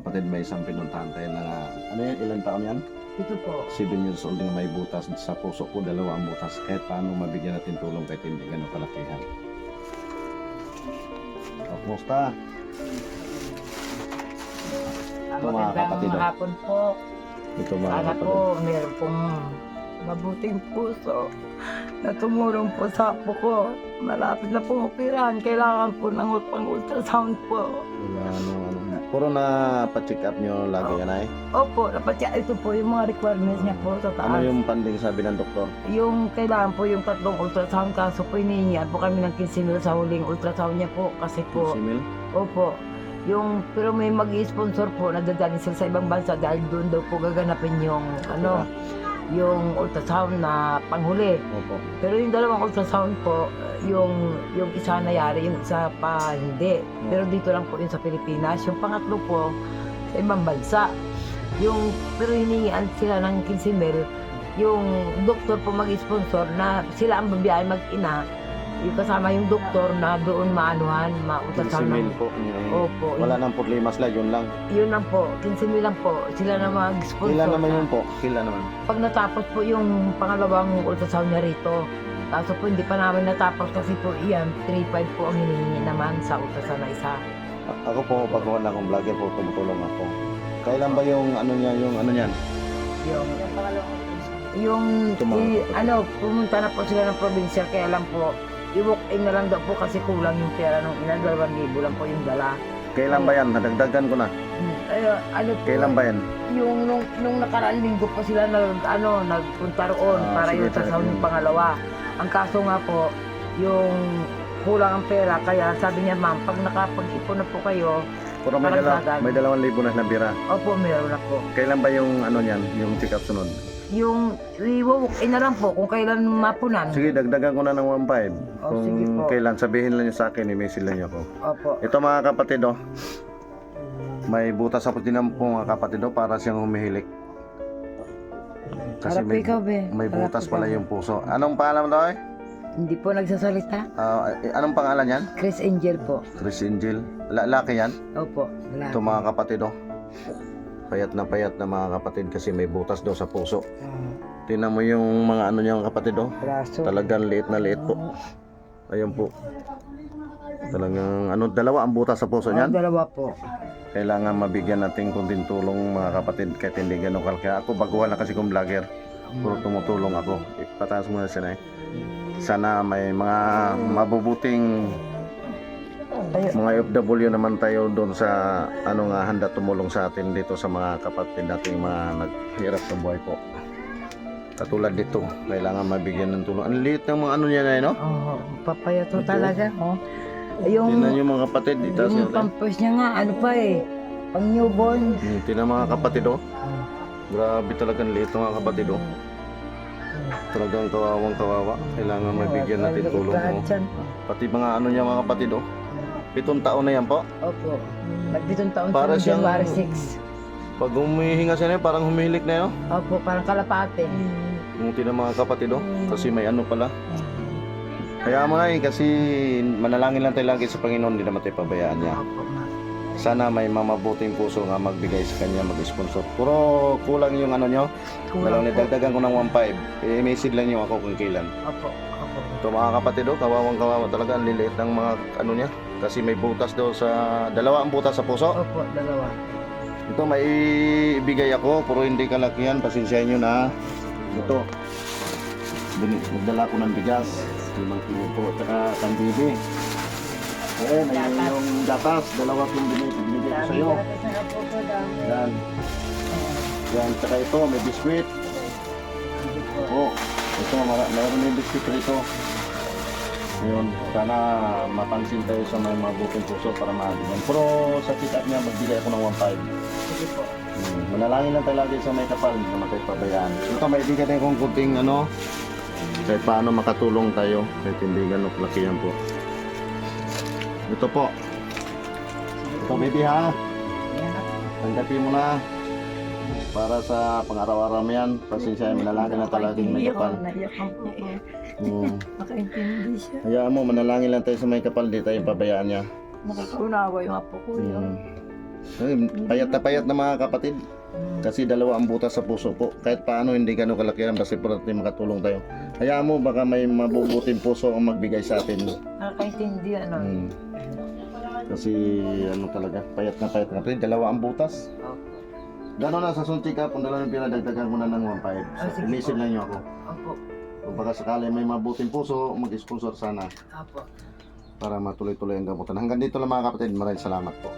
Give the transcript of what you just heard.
kapatid, may isang pinuntahan tayo na, ano yan, ilang taon yan? Ito po. 7 years old na may butas sa puso po, 2 ang butas. Kahit paano mabigyan natin tulong kahit hindi ganun kalakihan. O, kumusta? Ito mga kapatid. Magandang hapon po. Ito mga Sana kapatid. po meron pong mabuting puso na tumulong po sa apo ko. Malapit na po operahan. Kailangan po ng pang-ultrasound po. Wala, ano. Puro na pa-check up nyo lagi yan ay. Opo, dapat siya. Ito po yung mga requirements niya po sa taas. Ano yung panding sabi ng doktor? Yung kailangan po yung 3 ultrasound, kaso po hinihingian po kami ng 15,000 sa huling ultrasound niya po. Kasi po, Simil? opo, pero may mag-i-sponsor po na dadalhin sila sa ibang bansa dahil doon daw po gaganapin yung yung ultrasound na panghuli. Opo. Pero yung 2 ultrasound po, yung isa nangyari, yung isa pa hindi. Pero dito lang po yun sa Pilipinas. Yung pangatlo po, sa ibang bansa. Pero hiningian sila ng 15,000, yung doktor po mag-sponsor na sila ang babiyahe mag-ina. Yung kasama yung doktor na doon maanuhan, ma-ultrasound. Simil po. Opo. Wala nang problema sila, yun lang. Yun lang po, 15,000 lang po. Sila na mag-sponsor. Kailan naman yun po? Kailan naman? Pag natapos po yung pangalawang ultrasound niya rito, kaso po hindi pa namin natapos kasi po iyan, 3,500 po ang hinihingi naman sa ultrasound na isa. Ako po, baguhan na akong vlogger po, tumutulong ako. Kailan ba yung ano niya, yung ano niyan? Pumunta na po sila ng probinsya, kaya lang po, i-walk-in na lang daw po kasi kulang yung pera nung ina, 2,000 lang po yung dala. Kailan ba yan? Nadagdagan ko na. Kailan ba yan? Yung nung nakaraang linggo po sila nagpunta roon para sige, yung ultrasound sige. yung pangalawa. Ang kaso nga po, yung kulang ang pera, kaya sabi niya, ma'am, pag nakapag-ipon na po kayo, Pero may, Karagdagan. may 2,000 na nabira. opo, meron na po. Kailan ba yung ano niyan, yung check-up sunod? Yung i-walk-in na lang po kung kailan mapunan. Sige, dagdagan ko na ng 1,500. Oh, sige Kung po. kailan, sabihin lang niyo sa akin, i-message lang niyo ako. Opo. Ito mga kapatid, oh. May butas ako din po mga kapatid, oh, para siyang humihilik. Kasi Harap ikaw, be. may Harap butas ikaw, pala be. yung puso. Anong pangalan mo daw eh? Hindi po nagsasalita. Anong pangalan yan? Chris Angel po. Chris Angel. Laki yan? Opo. Ito mga kapatid, oh. Payat na mga kapatid kasi may butas daw sa puso. Tingnan mo yung mga ano niya mga kapatid, oh. Braso. Talagang liit na liit po. Ayun po. Talagang 2 ang butas sa puso niyan. 2 po. Kailangan mabigyan natin kunting tulong mga kapatid kahit hindi ganun kalaki. Ako baguhan na kasi kong vlogger. Puro tumutulong ako. Ipataas muna siya na eh. Sana may mga mabubuting mga OFW naman tayo doon sa handa tumulong sa atin dito sa mga kapatid nating mga naghirap ng buhay po. Katulad dito, kailangan mabigyan ng tulong. Ang liit ng mga niya na no? Oo. Papayato Ito. talaga. Oh. Tingnan yung mga kapatid dito. Yung pampers niya nga, pang newborn. Tingnan mga kapatid, oh. Grabe talagang liit ng mga kapatid, oh. Talagang kawawang kawawa. Kailangan mabigyan natin tulong, oh. Pati mga niya mga kapatid, oh. 7 taon na yan po. Opo. Nag-7 taon Para siya siyang- January 6. Pag humihinga siya na yun, parang humihilik na yun. Opo, parang kalapate. Tingnan mga kapatid, oh. Kasi may pala. Kaya mo na eh, kasi manalangin lang tayo lagi sa Panginoon, hindi naman tayo pabayaan niya. Opo, ma'am. Sana may mamabuting puso nga magbigay sa kanya, mag-sponsor. Puro kulang yung nyo. Dalawang nidagdagan ko ng 1,500. I-message lang nyo ako kung kailan. Opo, opo. Ito mga kapatid, oh, kawawang kawawa talaga. Ang liliit ng mga niya. Kasi may butas daw sa... 2 ang butas sa puso. Opo, 2. Ito may ibigay ako, puro hindi kalakihan. Pasensyahin nyo na. Ito. Nagdala ko ng bigas. 5 kilo po. Tsaka tandibi. Ayan, ayun yung gatas. 2 kong binigay ko sa'yo. Yan. Yan, tsaka ito, may biskwit. Oh, ito, meron yung biskwit rito. Ayun, sana mapansin tayo sa may mabuting puso para maaligan. Pero sa kita niya, magbigay ako ng 1,500. Sige po. Manalangin lang tayo lagi sa may kapal, hindi naman tayo pabayaan. Ito, may bigyan tayo kung kunting kahit paano makatulong tayo, kahit hindi ganun kalaki yan po. Ito po. Ito baby ha. Tanggapin mo na. Para sa pang-araw-araw mo yan. Pasensya, manalangin lang tayo lagi may kapal. Naiyakan po ko. Makaintindi siya. Hayaan mo, manalangin lang tayo sa may kapal, di tayo pabayaan niya. Nakakaunawa yung apo ko yun. Ay, payat na mga kapatid. Kasi dalawa ang butas sa puso po. Kahit paano hindi gano'ng kalaki yan, basta po natin makatulong tayo. Hayaan mo, baka may mabubuting puso ang magbigay sa atin. Nakakaintindi, ano? Hmm. Kasi ano talaga, payat na kapatid. Dalawa ang butas. Opo. Gano'n na sa suntik ka, kung dalawa yung pinadagdagan ko na ng 1.5. Ah, sige Inisip po. lang nyo ako. Opo. Kung baka sakali may mabuting puso, mag-sponsor sana Opo. para matuloy-tuloy ang gamutan. Hanggang dito lang mga kapatid, maraming salamat po.